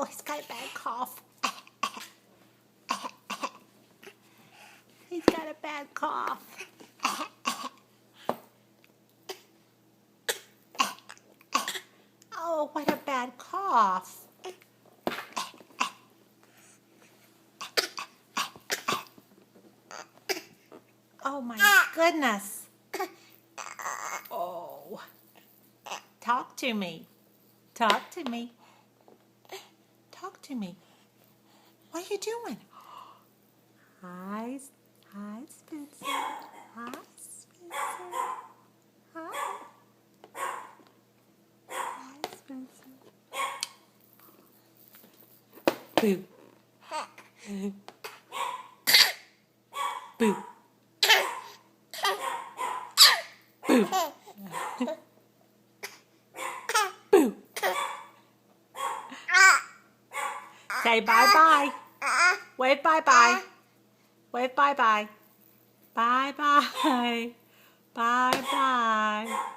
Oh, he's got a bad cough. He's got a bad cough. Oh, what a bad cough. Oh my goodness. Oh. Talk to me. Talk to me. Talk to me. What are you doing? Hi, Spencer. Hi, Spencer. Hi. Hi, Spencer. Boo. Boo. Boo. Boo. Say bye-bye. Wave bye-bye. Wave bye-bye. Bye-bye. Bye-bye.